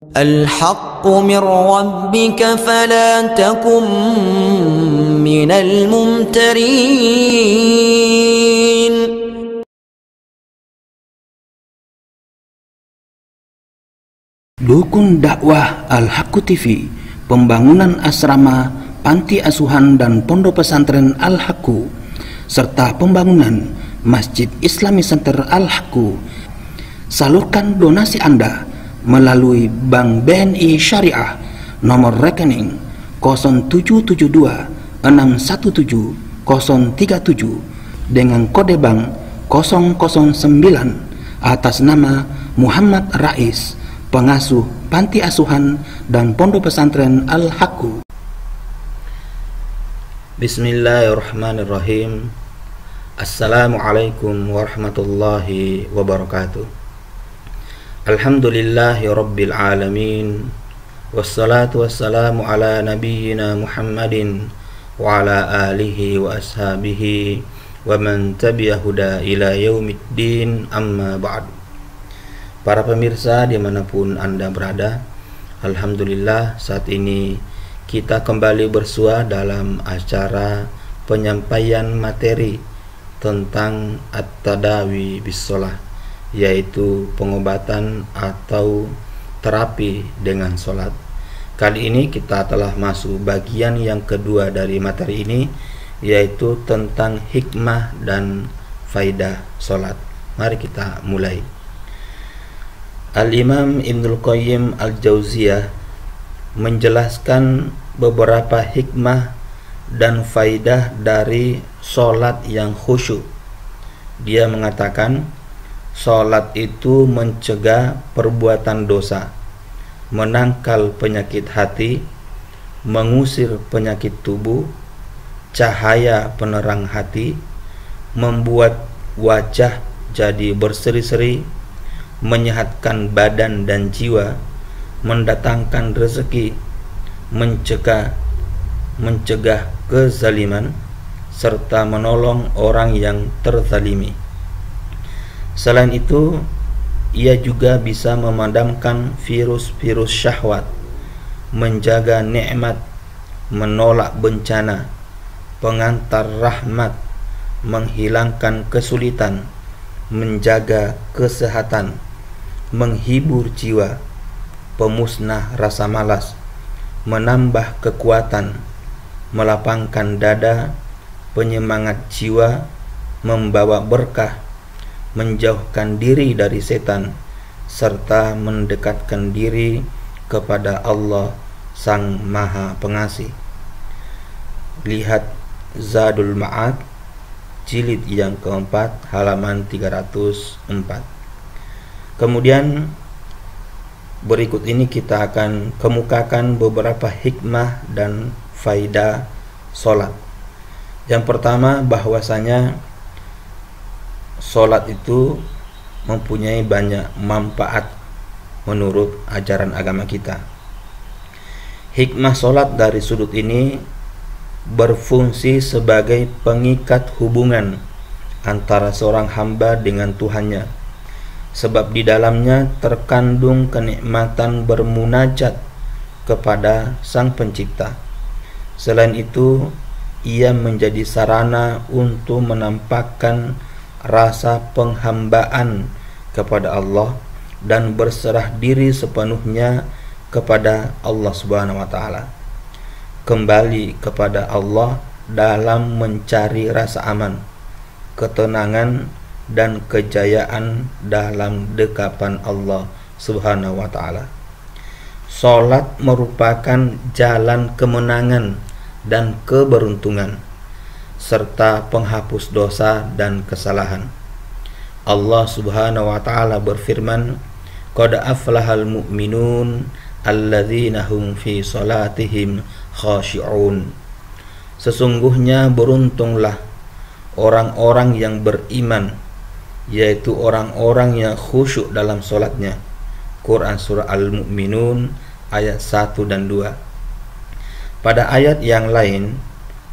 الحق من ربك فلا تكن من الممترين. Dukun dakwah Al-Haqqu TV, pembangunan asrama, panti asuhan dan pondok pesantren Al-Haqqu, serta pembangunan Masjid Islami Center Al-Haqqu. Salurkan donasi Anda melalui Bank BNI Syariah, nomor rekening 0772 617 037 dengan kode bank 009 atas nama Muhammad Rais, pengasuh panti asuhan dan pondok pesantren Al-Haqqu. Bismillahirrahmanirrahim. Assalamualaikum warahmatullahi wabarakatuh. Alhamdulillahi rabbil alamin. Wassalatu wassalamu ala nabiyyina Muhammadin wa ala alihi wa ashabihi wa man tabi'a huda ila yaumiddin, amma ba'du. Para pemirsa dimanapun Anda berada, alhamdulillah saat ini kita kembali bersua dalam acara penyampaian materi tentang at-tadawi bis-shalah, yaitu pengobatan atau terapi dengan sholat. Kali ini kita telah masuk bagian yang kedua dari materi ini, yaitu tentang hikmah dan faidah sholat. Mari kita mulai. Al-Imam Ibnul Qayyim Al-Jauziyah menjelaskan beberapa hikmah dan faidah dari sholat yang khusyuk. Dia mengatakan sholat itu mencegah perbuatan dosa, menangkal penyakit hati, mengusir penyakit tubuh, cahaya penerang hati, membuat wajah jadi berseri-seri, menyehatkan badan dan jiwa, mendatangkan rezeki, mencegah kezaliman, serta menolong orang yang terzalimi. Selain itu, ia juga bisa memadamkan virus-virus syahwat, menjaga nikmat, menolak bencana, pengantar rahmat, menghilangkan kesulitan, menjaga kesehatan, menghibur jiwa, pemusnah rasa malas, menambah kekuatan, melapangkan dada, penyemangat jiwa, membawa berkah, menjauhkan diri dari setan, serta mendekatkan diri kepada Allah Sang Maha Pengasih. Lihat Zadul Ma'ad jilid yang keempat halaman 304. Kemudian berikut ini kita akan kemukakan beberapa hikmah dan faidah sholat. Yang pertama, bahwasanya sholat itu mempunyai banyak manfaat menurut ajaran agama kita. Hikmah sholat dari sudut ini berfungsi sebagai pengikat hubungan antara seorang hamba dengan Tuhannya, sebab di dalamnya terkandung kenikmatan bermunajat kepada Sang Pencipta. Selain itu, ia menjadi sarana untuk menampakkan rasa penghambaan kepada Allah dan berserah diri sepenuhnya kepada Allah Subhanahu wa taala. Kembali kepada Allah dalam mencari rasa aman, ketenangan dan kejayaan dalam dekapan Allah Subhanahu wa taala. Salat merupakan jalan kemenangan dan keberuntungan serta penghapus dosa dan kesalahan. Allah Subhanahu wa taala berfirman, "Qad aflahal mu'minun alladzina hum fi salatihim khashi'un." Sesungguhnya beruntunglah orang-orang yang beriman, yaitu orang-orang yang khusyuk dalam solatnya. Quran Surah Al-Mu'minun ayat 1 dan 2. Pada ayat yang lain,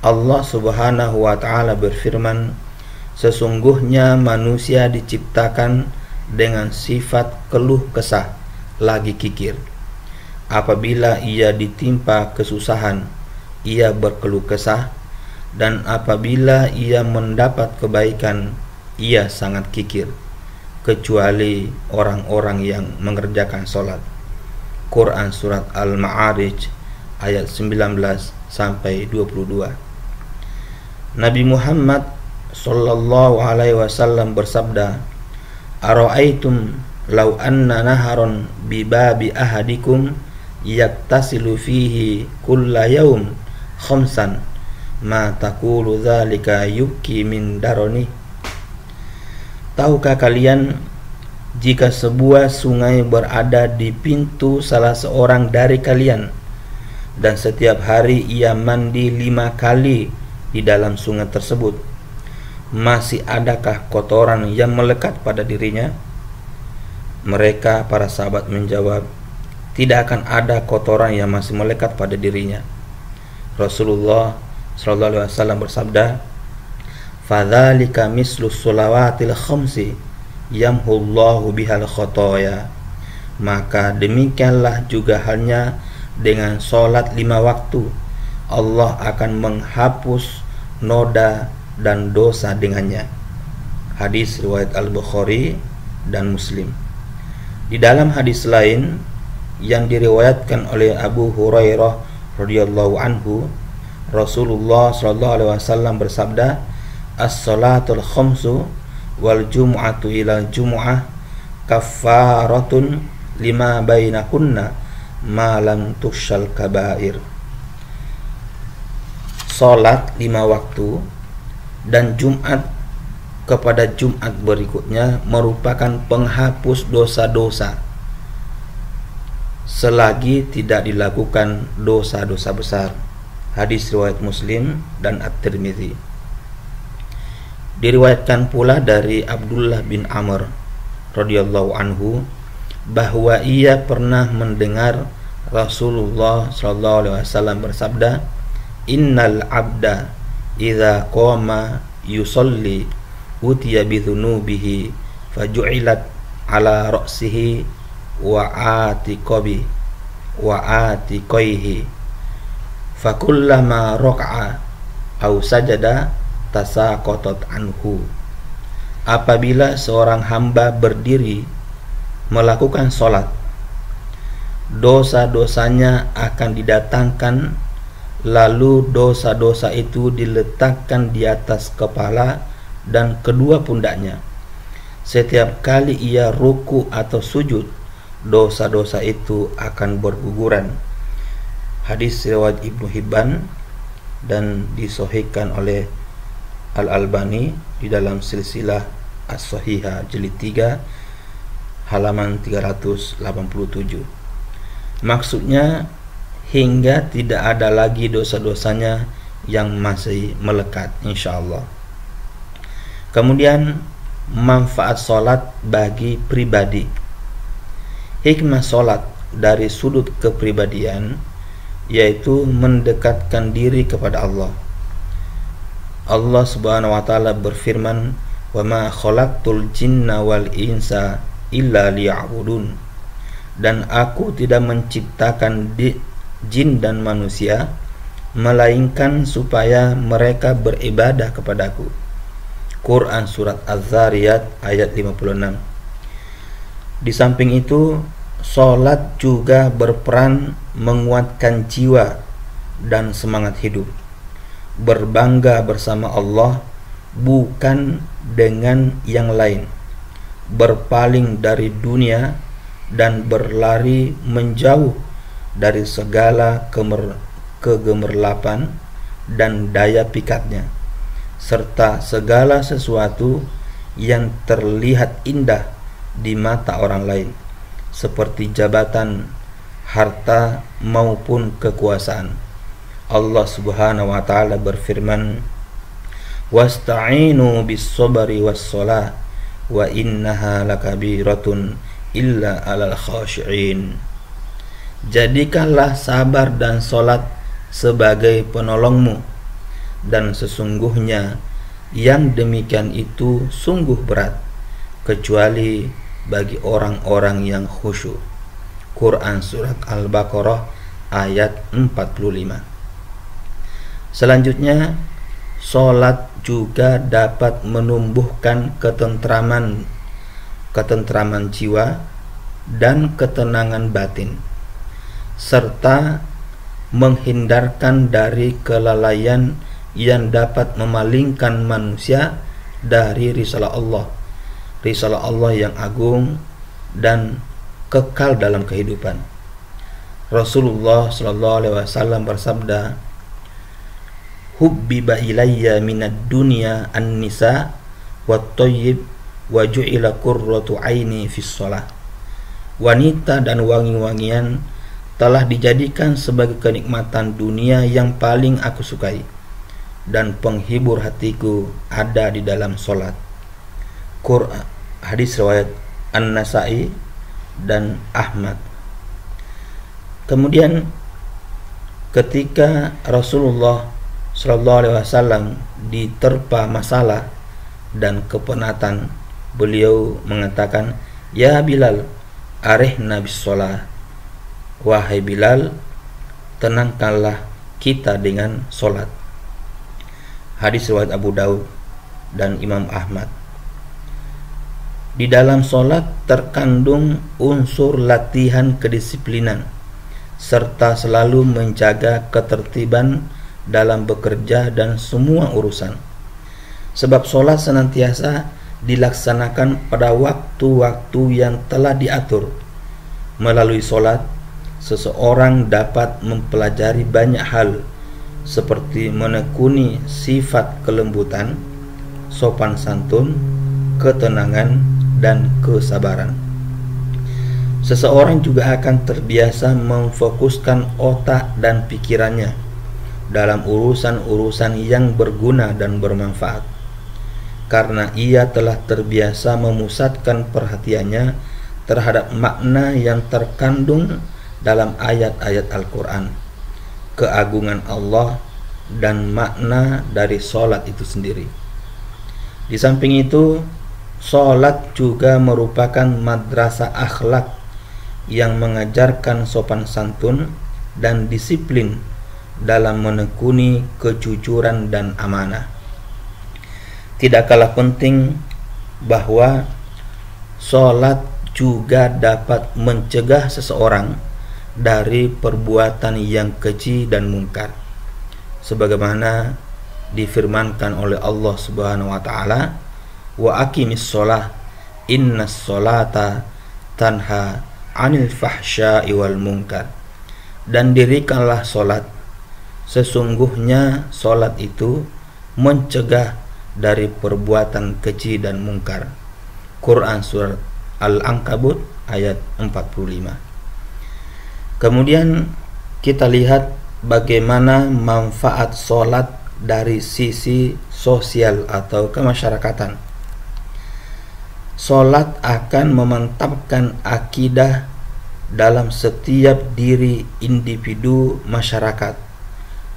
Allah Subhanahu wa ta'ala berfirman, sesungguhnya manusia diciptakan dengan sifat keluh kesah, lagi kikir. apabila ia ditimpa kesusahan, ia berkeluh kesah, dan apabila ia mendapat kebaikan, ia sangat kikir, kecuali orang-orang yang mengerjakan solat. Quran Surat Al-Ma'arij ayat 19 sampai 22. Nabi Muhammad sallallahu alaihi wasallam bersabda, "Ara'aitum law anna naharon bi babi ahadikum yaktasilu fihi kulla yaum khamsan ma taqulu dzalika yubki min daroni." Tahukah kalian, jika sebuah sungai berada di pintu salah seorang dari kalian, dan setiap hari ia mandi 5 kali di dalam sungai tersebut, masih adakah kotoran yang melekat pada dirinya? Mereka, para sahabat, menjawab, tidak akan ada kotoran yang masih melekat pada dirinya. Rasulullah SAW bersabda, "Fadzalika mislu sholawatil khamsi yamhullahu bihal khotoya." Maka demikianlah juga halnya dengan sholat 5 waktu, Allah akan menghapus noda dan dosa dengannya. Hadis riwayat Al-Bukhari dan Muslim. Di dalam hadis lain yang diriwayatkan oleh Abu Hurairah radhiyallahu anhu, Rasulullah SAW bersabda, "As-salatul khamsu wal jumu'atu ila jumu'ah kaffaratun lima bainahunna ma lam tushal kabair." Salat 5 waktu dan Jumat kepada Jumat berikutnya merupakan penghapus dosa-dosa selagi tidak dilakukan dosa-dosa besar. Hadis riwayat Muslim dan At-Tirmidzi. Diriwayatkan pula dari Abdullah bin Amr radhiyallahu anhu bahwa ia pernah mendengar Rasulullah SAW bersabda, "Innal abda idza qama yusalli utiya bi dhunubihi faju'ilat ala ra'sihi wa atiqaihi fakullama raka'a aw sajada tasaqatat anhu." Apabila seorang hamba berdiri melakukan sholat, dosa-dosanya akan didatangkan, lalu dosa-dosa itu diletakkan di atas kepala dan kedua pundaknya. Setiap kali ia ruku atau sujud, dosa-dosa itu akan berguguran. Hadis riwayat Ibnu Hibban dan disahihkan oleh Al-Albani di dalam silsilah As-Sahihah jilid 3 halaman 387. Maksudnya, hingga tidak ada lagi dosa-dosanya yang masih melekat, insyaallah. Kemudian, manfaat sholat bagi pribadi. Hikmah sholat dari sudut kepribadian yaitu mendekatkan diri kepada Allah. Allah Subhanahu wa taala berfirman, "Wa ma khalaqtul jinna wal insa illa liya'budun." Dan aku tidak menciptakan jin dan manusia melainkan supaya mereka beribadah kepadaku. Quran Surat Az-Zariyat ayat 56. Di samping itu, sholat juga berperan menguatkan jiwa dan semangat hidup, berbangga bersama Allah bukan dengan yang lain, berpaling dari dunia dan berlari menjauh dari segala kegemerlapan dan daya pikatnya, serta segala sesuatu yang terlihat indah di mata orang lain, seperti jabatan, harta maupun kekuasaan. Allah Subhanahu wa taala berfirman, "Wasta'inu bis-sabri was-shalah wa innaha lakabiratun illa 'alal khashi'in." Jadikanlah sabar dan salat sebagai penolongmu, dan sesungguhnya yang demikian itu sungguh berat, kecuali bagi orang-orang yang khusyuk. Quran Surat Al-Baqarah ayat 45. Selanjutnya, sholat juga dapat menumbuhkan ketentraman jiwa dan ketenangan batin, serta menghindarkan dari kelalaian yang dapat memalingkan manusia dari risalah Allah yang agung dan kekal dalam kehidupan. Rasulullah sallallahu alaihi wasallam bersabda, "Hubbiba ilayya minad dunya an-nisa wat thayyib wa ju'ila qurratu aini fis shalah." Wanita dan wangi-wangian telah dijadikan sebagai kenikmatan dunia yang paling aku sukai, dan penghibur hatiku ada di dalam salat. Hadis riwayat An-Nasa'i dan Ahmad. Kemudian ketika Rasulullah sallallahu alaihi wasallam diterpa masalah dan kepenatan, beliau mengatakan, "Ya Bilal, arihna bis shalah." Wahai Bilal, tenangkanlah kita dengan solat. Hadis riwayat Abu Daud dan Imam Ahmad. Di dalam solat terkandung unsur latihan kedisiplinan serta selalu menjaga ketertiban dalam bekerja dan semua urusan. Sebab solat senantiasa dilaksanakan pada waktu-waktu yang telah diatur. Melalui solat, seseorang dapat mempelajari banyak hal, seperti menekuni sifat kelembutan, sopan santun, ketenangan, dan kesabaran. Seseorang juga akan terbiasa memfokuskan otak dan pikirannya dalam urusan-urusan yang berguna dan bermanfaat, karena ia telah terbiasa memusatkan perhatiannya terhadap makna yang terkandung dalam ayat-ayat Al-Quran, keagungan Allah, dan makna dari sholat itu sendiri. Di samping itu, sholat juga merupakan madrasah akhlak yang mengajarkan sopan santun dan disiplin dalam menekuni kejujuran dan amanah. Tidak kalah penting bahwa sholat juga dapat mencegah seseorang dari perbuatan yang keji dan mungkar, sebagaimana difirmankan oleh Allah Subhanahu wa taala, "Wa aqimis shalah innas sholata tanha 'anil fahsya'i wal munkar." Dan dirikanlah solat, sesungguhnya solat itu mencegah dari perbuatan keji dan mungkar. Quran Surat Al-Ankabut ayat 45. Kemudian kita lihat bagaimana manfaat solat dari sisi sosial atau kemasyarakatan. Solat akan memantapkan akidah dalam setiap diri individu masyarakat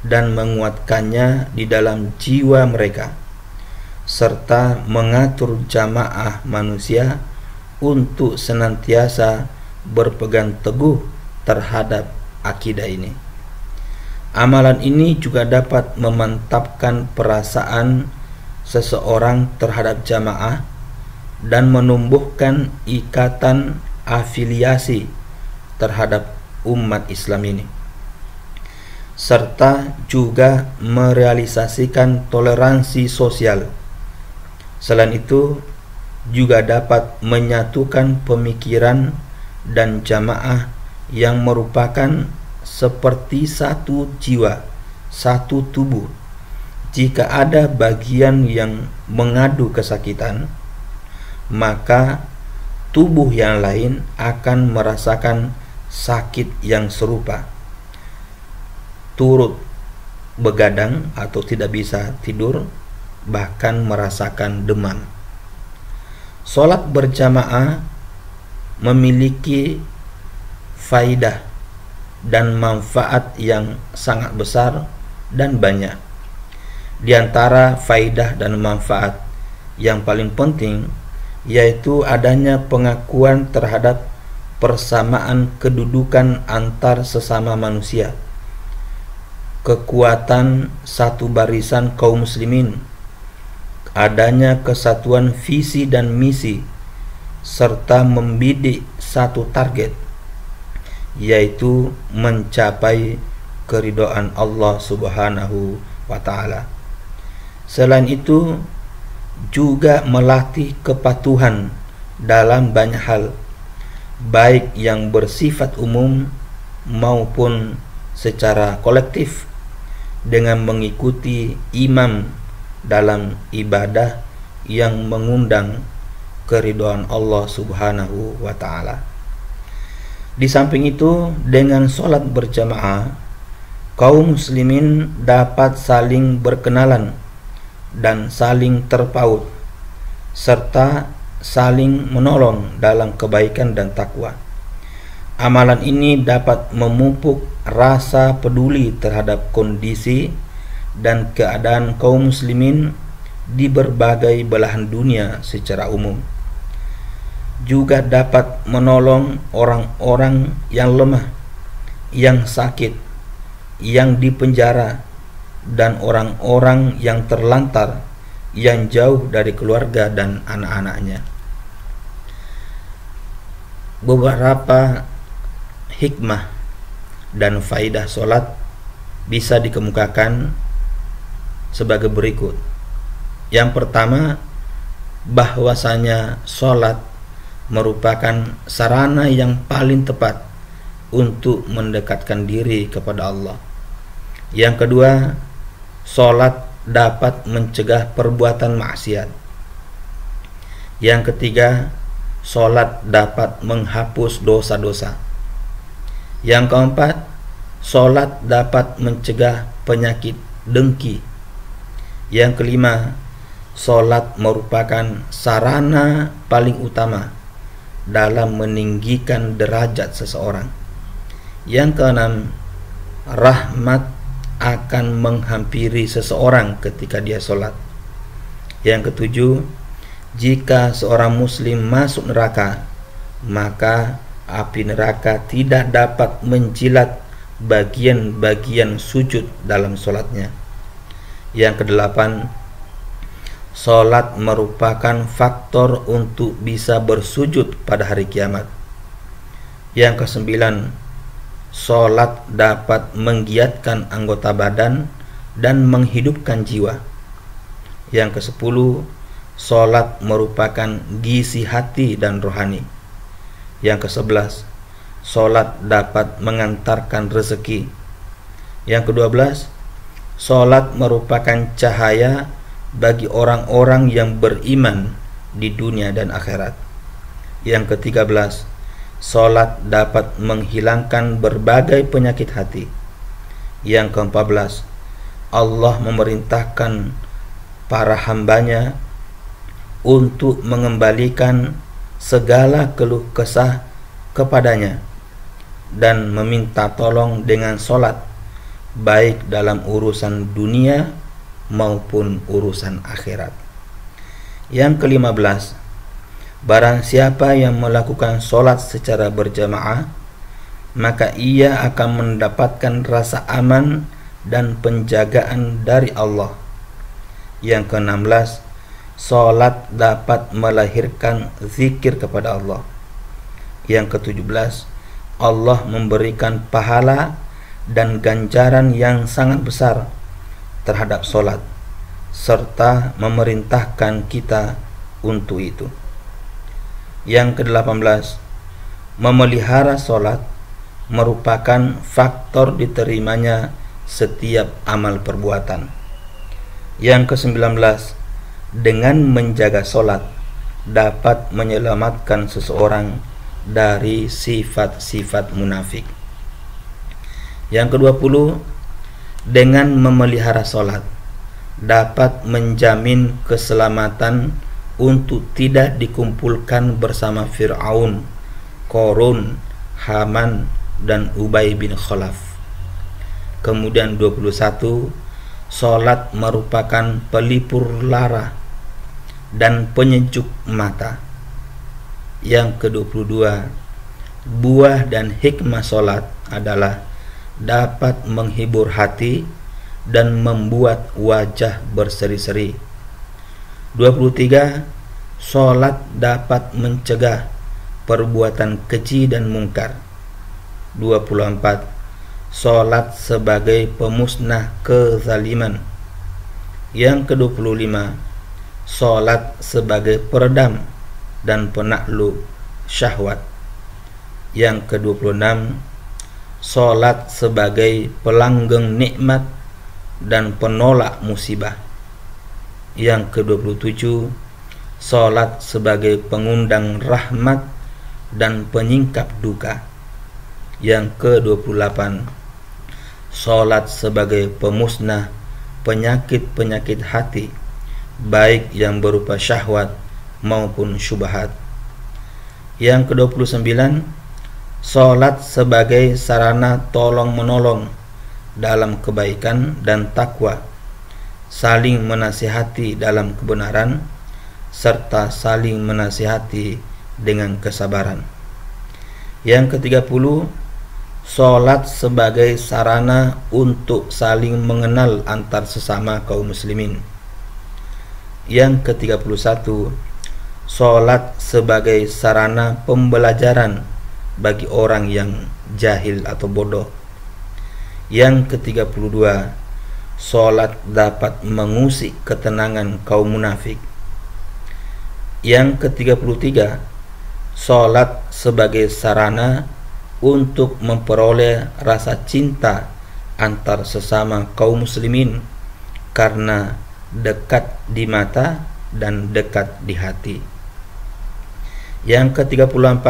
dan menguatkannya di dalam jiwa mereka, serta mengatur jamaah manusia untuk senantiasa berpegang teguh terhadap akidah ini. Amalan ini juga dapat memantapkan perasaan seseorang terhadap jamaah dan menumbuhkan ikatan afiliasi terhadap umat Islam ini, serta juga merealisasikan toleransi sosial. Selain itu, juga dapat menyatukan pemikiran dan jamaah yang merupakan seperti satu jiwa, satu tubuh. Jika ada bagian yang mengadu kesakitan, maka tubuh yang lain akan merasakan sakit yang serupa, turut begadang atau tidak bisa tidur, bahkan merasakan demam. Salat berjamaah memiliki faidah dan manfaat yang sangat besar dan banyak. Di antara faidah dan manfaat yang paling penting yaitu adanya pengakuan terhadap persamaan kedudukan antar sesama manusia, kekuatan satu barisan kaum muslimin, adanya kesatuan visi dan misi, serta membidik satu target, yaitu mencapai keridhaan Allah Subhanahu wa ta'ala. Selain itu juga melatih kepatuhan dalam banyak hal, baik yang bersifat umum maupun secara kolektif, dengan mengikuti imam dalam ibadah yang mengundang keridhaan Allah Subhanahu wa ta'ala. Di samping itu, dengan sholat berjamaah, kaum muslimin dapat saling berkenalan dan saling terpaut, serta saling menolong dalam kebaikan dan takwa. Amalan ini dapat memupuk rasa peduli terhadap kondisi dan keadaan kaum muslimin di berbagai belahan dunia secara umum. Juga dapat menolong orang-orang yang lemah, yang sakit, yang dipenjara, dan orang-orang yang terlantar, yang jauh dari keluarga dan anak-anaknya. Beberapa hikmah dan faidah solat bisa dikemukakan sebagai berikut. Yang pertama, bahwasanya solat merupakan sarana yang paling tepat untuk mendekatkan diri kepada Allah. Yang kedua, solat dapat mencegah perbuatan maksiat. Yang ketiga, solat dapat menghapus dosa-dosa. Yang keempat, solat dapat mencegah penyakit dengki. Yang kelima, solat merupakan sarana paling utama dalam meninggikan derajat seseorang. Yang keenam, rahmat akan menghampiri seseorang ketika dia sholat. Yang ketujuh, jika seorang muslim masuk neraka, maka api neraka tidak dapat menjilat bagian-bagian sujud dalam sholatnya. Yang kedelapan, sholat merupakan faktor untuk bisa bersujud pada hari kiamat. Yang kesembilan, sholat dapat menggiatkan anggota badan dan menghidupkan jiwa. Yang kesepuluh, sholat merupakan gizi hati dan rohani. Yang kesebelas, sholat dapat mengantarkan rezeki. Yang kedua-belas, sholat merupakan cahaya bagi orang-orang yang beriman di dunia dan akhirat. Yang ke-13, sholat dapat menghilangkan berbagai penyakit hati. Yang ke-14, Allah memerintahkan para hambanya untuk mengembalikan segala keluh kesah kepadanya dan meminta tolong dengan sholat, baik dalam urusan dunia maupun urusan akhirat. Yang ke-15, barang siapa yang melakukan sholat secara berjamaah, maka ia akan mendapatkan rasa aman dan penjagaan dari Allah. Yang ke-16, sholat dapat melahirkan zikir kepada Allah. Yang ke-17, Allah memberikan pahala dan ganjaran yang sangat besar terhadap sholat, serta memerintahkan kita untuk itu. Yang ke-18, memelihara sholat merupakan faktor diterimanya setiap amal perbuatan. Yang ke-19, dengan menjaga sholat dapat menyelamatkan seseorang dari sifat-sifat munafik. Yang ke-20, dengan memelihara sholat dapat menjamin keselamatan untuk tidak dikumpulkan bersama Fir'aun, Qarun, Haman, dan Ubay bin Khalaf. Kemudian 21, sholat merupakan pelipur lara dan penyejuk mata. Yang ke-22, buah dan hikmah solat adalah dapat menghibur hati dan membuat wajah berseri-seri. 23. Solat dapat mencegah perbuatan keji dan mungkar. 24. Solat sebagai pemusnah kezaliman. Yang ke-25, solat sebagai peredam dan penakluk syahwat. Yang ke-26, solat sebagai pelanggeng nikmat dan penolak musibah. Yang ke-27, solat sebagai pengundang rahmat dan penyingkap duka. Yang ke-28, solat sebagai pemusnah penyakit-penyakit hati, baik yang berupa syahwat maupun syubhat. Yang ke-29, solat sebagai sarana tolong-menolong dalam kebaikan dan takwa, saling menasihati dalam kebenaran, serta saling menasihati dengan kesabaran. Yang ke-30, solat sebagai sarana untuk saling mengenal antar sesama kaum muslimin. Yang ke-31, solat sebagai sarana pembelajaran bagi orang yang jahil atau bodoh. Yang ke-32, solat dapat mengusik ketenangan kaum munafik. Yang ke-33, solat sebagai sarana untuk memperoleh rasa cinta antar sesama kaum muslimin karena dekat di mata dan dekat di hati. Yang ke-34,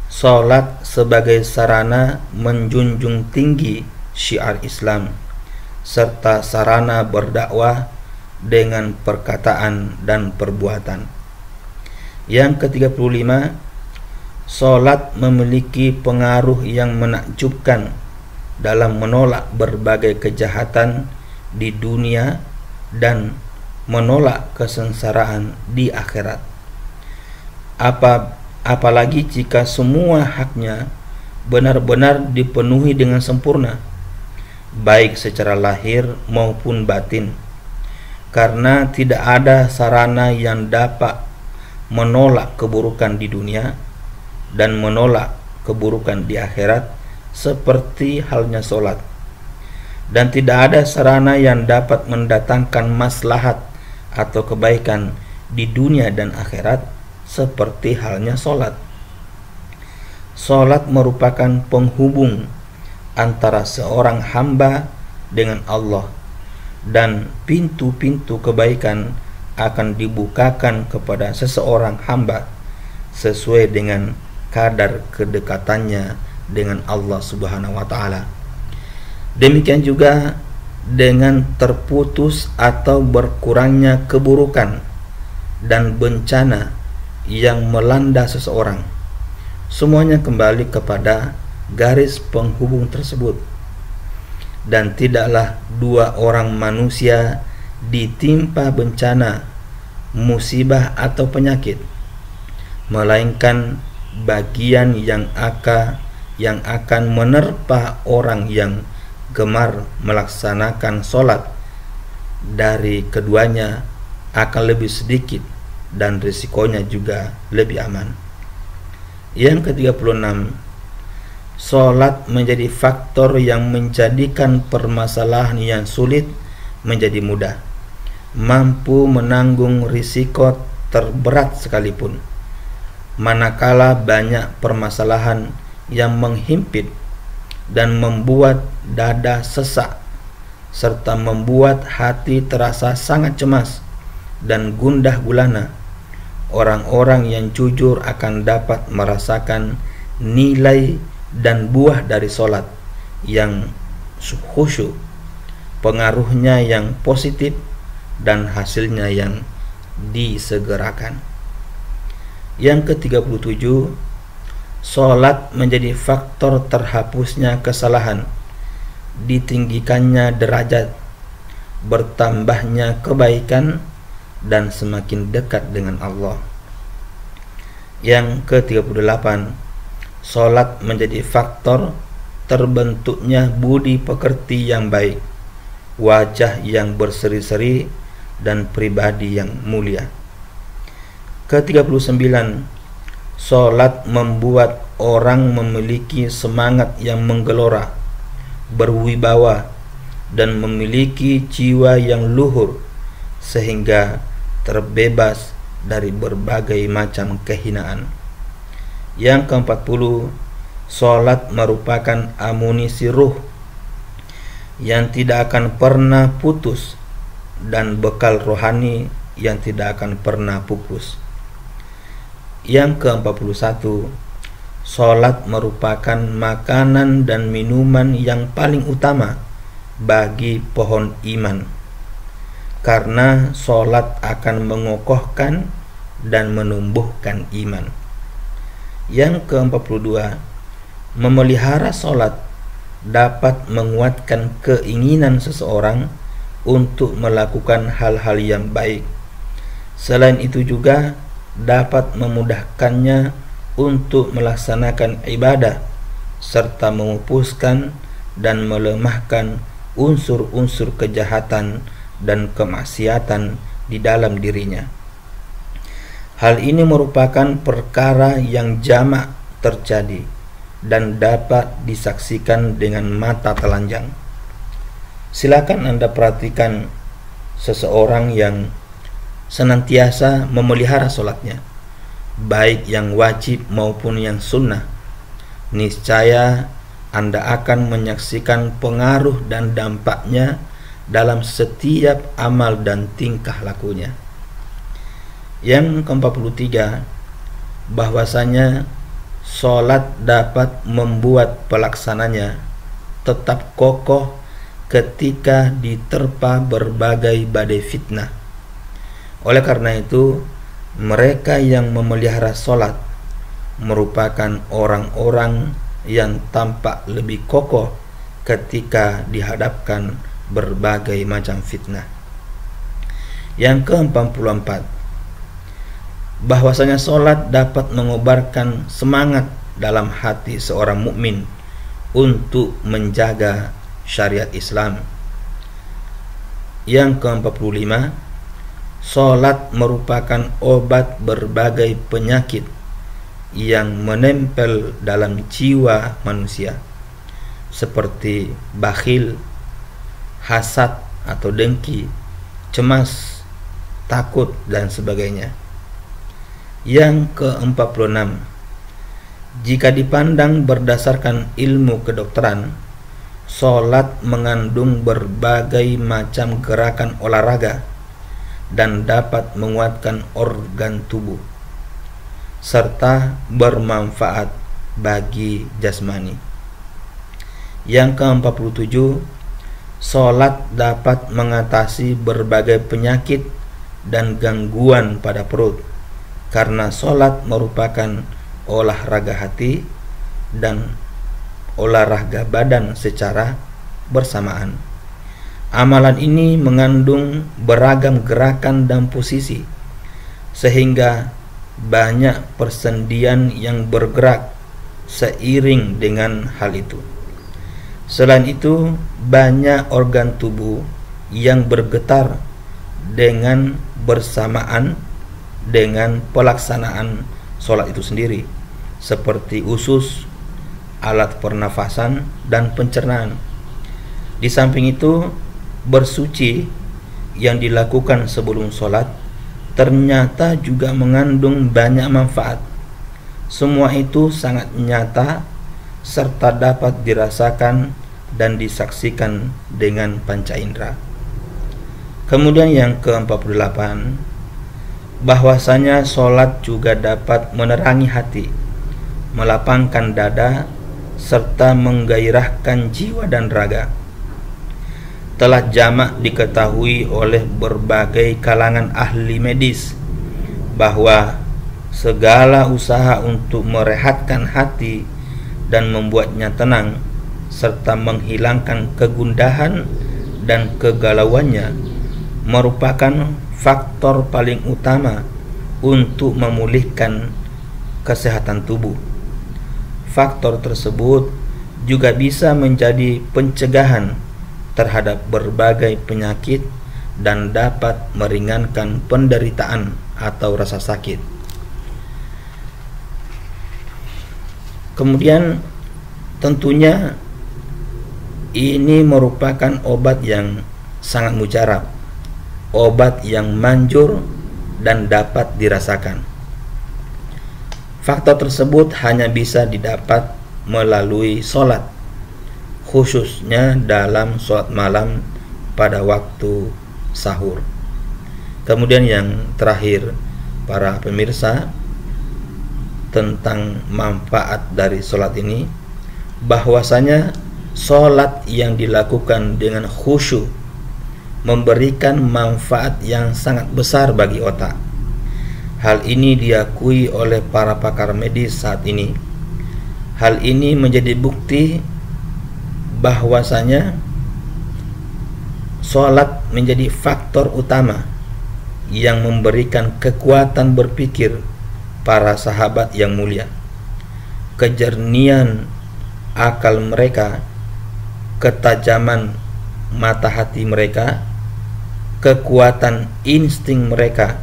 solat sebagai sarana menjunjung tinggi syiar Islam serta sarana berdakwah dengan perkataan dan perbuatan. Yang ke-35, solat memiliki pengaruh yang menakjubkan dalam menolak berbagai kejahatan di dunia dan menolak kesengsaraan di akhirat. Apalagi jika semua haknya benar-benar dipenuhi dengan sempurna, baik secara lahir maupun batin, karena tidak ada sarana yang dapat menolak keburukan di dunia dan menolak keburukan di akhirat seperti halnya solat, dan tidak ada sarana yang dapat mendatangkan maslahat atau kebaikan di dunia dan akhirat seperti halnya solat. Solat merupakan penghubung antara seorang hamba dengan Allah, dan pintu-pintu kebaikan akan dibukakan kepada seseorang hamba sesuai dengan kadar kedekatannya dengan Allah Subhanahu wa taala. Demikian juga dengan terputus atau berkurangnya keburukan dan bencana yang melanda seseorang, semuanya kembali kepada garis penghubung tersebut. Dan tidaklah dua orang manusia ditimpa bencana, musibah atau penyakit, melainkan bagian yang akan menerpa orang yang gemar melaksanakan solat dari keduanya akan lebih sedikit dan risikonya juga lebih aman. Yang ke-36, solat menjadi faktor yang menjadikan permasalahan yang sulit menjadi mudah, mampu menanggung risiko terberat sekalipun. Manakala banyak permasalahan yang menghimpit dan membuat dada sesak serta membuat hati terasa sangat cemas dan gundah gulana, orang-orang yang jujur akan dapat merasakan nilai dan buah dari solat yang khusyuk, pengaruhnya yang positif dan hasilnya yang disegerakan. Yang ke-37, solat menjadi faktor terhapusnya kesalahan, ditinggikannya derajat, bertambahnya kebaikan, dan semakin dekat dengan Allah. Yang ke-38, Salat menjadi faktor terbentuknya budi pekerti yang baik, wajah yang berseri-seri, dan pribadi yang mulia. Ke-39, salat membuat orang memiliki semangat yang menggelora, berwibawa, dan memiliki jiwa yang luhur sehingga terbebas dari berbagai macam kehinaan. Yang ke-40, salat merupakan amunisi ruh yang tidak akan pernah putus dan bekal rohani yang tidak akan pernah pupus. Yang ke-41, salat merupakan makanan dan minuman yang paling utama bagi pohon iman, karena salat akan mengokohkan dan menumbuhkan iman. Yang ke-42, memelihara salat dapat menguatkan keinginan seseorang untuk melakukan hal-hal yang baik. Selain itu juga dapat memudahkannya untuk melaksanakan ibadah serta memupuskan dan melemahkan unsur-unsur kejahatan dan kemaksiatan di dalam dirinya. Hal ini merupakan perkara yang jamak terjadi dan dapat disaksikan dengan mata telanjang. Silakan Anda perhatikan seseorang yang senantiasa memelihara sholatnya, baik yang wajib maupun yang sunnah. Niscaya Anda akan menyaksikan pengaruh dan dampaknya dalam setiap amal dan tingkah lakunya. Yang ke-43, bahwasanya sholat dapat membuat pelaksananya tetap kokoh ketika diterpa berbagai badai fitnah. Oleh karena itu, mereka yang memelihara sholat merupakan orang-orang yang tampak lebih kokoh ketika dihadapkan berbagai macam fitnah. Yang ke-44, bahwasanya sholat dapat mengobarkan semangat dalam hati seorang mukmin untuk menjaga syariat Islam. Yang ke-45, sholat merupakan obat berbagai penyakit yang menempel dalam jiwa manusia, seperti bakhil, hasad atau dengki, cemas, takut, dan sebagainya. Yang ke-46, jika dipandang berdasarkan ilmu kedokteran, sholat mengandung berbagai macam gerakan olahraga dan dapat menguatkan organ tubuh serta bermanfaat bagi jasmani. Yang ke-47, sholat dapat mengatasi berbagai penyakit dan gangguan pada perut, karena sholat merupakan olahraga hati dan olahraga badan secara bersamaan. Amalan ini mengandung beragam gerakan dan posisi, sehingga banyak persendian yang bergerak seiring dengan hal itu. Selain itu, banyak organ tubuh yang bergetar dengan bersamaan dengan pelaksanaan sholat itu sendiri, seperti usus, alat pernafasan, dan pencernaan. Di samping itu, bersuci yang dilakukan sebelum sholat ternyata juga mengandung banyak manfaat. Semua itu sangat nyata serta dapat dirasakan dan disaksikan dengan panca indera. Kemudian yang ke-48, bahwasanya sholat juga dapat menerangi hati, melapangkan dada, serta menggairahkan jiwa dan raga. Telah jamak diketahui oleh berbagai kalangan ahli medis bahwa segala usaha untuk merehatkan hati dan membuatnya tenang serta menghilangkan kegundahan dan kegalauannya merupakan faktor paling utama untuk memulihkan kesehatan tubuh. faktor tersebut juga bisa menjadi pencegahan terhadap berbagai penyakit dan dapat meringankan penderitaan atau rasa sakit. Kemudian tentunya ini merupakan obat yang sangat mujarab, obat yang manjur dan dapat dirasakan. Faktor tersebut hanya bisa didapat melalui sholat, khususnya dalam sholat malam pada waktu sahur. Kemudian yang terakhir, para pemirsa, tentang manfaat dari sholat ini, bahwasanya sholat yang dilakukan dengan khusyuk memberikan manfaat yang sangat besar bagi otak. Hal ini diakui oleh para pakar medis saat ini. Hal ini menjadi bukti bahwasanya sholat menjadi faktor utama yang memberikan kekuatan berpikir para sahabat yang mulia, kejernihan akal mereka, ketajaman mata hati mereka, kekuatan insting mereka,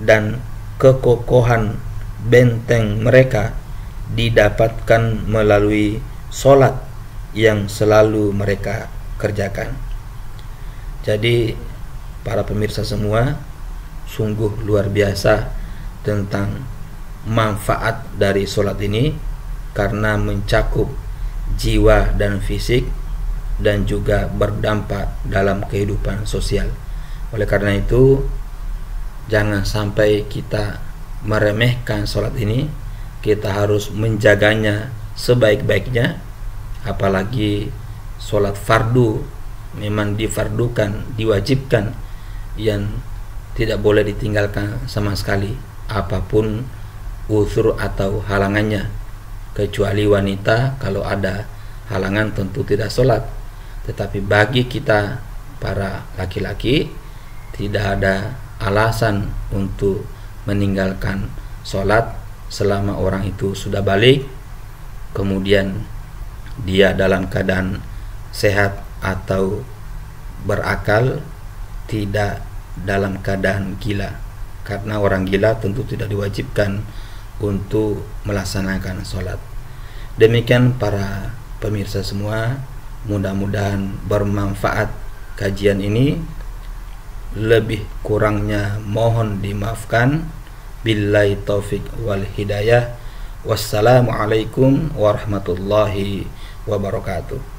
dan kekokohan benteng mereka didapatkan melalui sholat yang selalu mereka kerjakan. Jadi para pemirsa semua, sungguh luar biasa tentang manfaat dari sholat ini, karena mencakup jiwa dan fisik dan juga berdampak dalam kehidupan sosial. Oleh karena itu, jangan sampai kita meremehkan sholat ini. Kita harus menjaganya sebaik-baiknya, apalagi sholat fardu memang difardukan, diwajibkan, yang tidak boleh ditinggalkan sama sekali apapun uzur atau halangannya, kecuali wanita kalau ada halangan tentu tidak sholat. Tetapi bagi kita para laki-laki tidak ada alasan untuk meninggalkan sholat selama orang itu sudah balik, kemudian dia dalam keadaan sehat atau berakal, tidak dalam keadaan gila. Karena orang gila tentu tidak diwajibkan untuk melaksanakan sholat. Demikian para pemirsa semua, mudah-mudahan bermanfaat kajian ini. Lebih kurangnya mohon dimaafkan. Billahi taufik wal hidayah. Wassalamualaikum warahmatullahi wabarakatuh.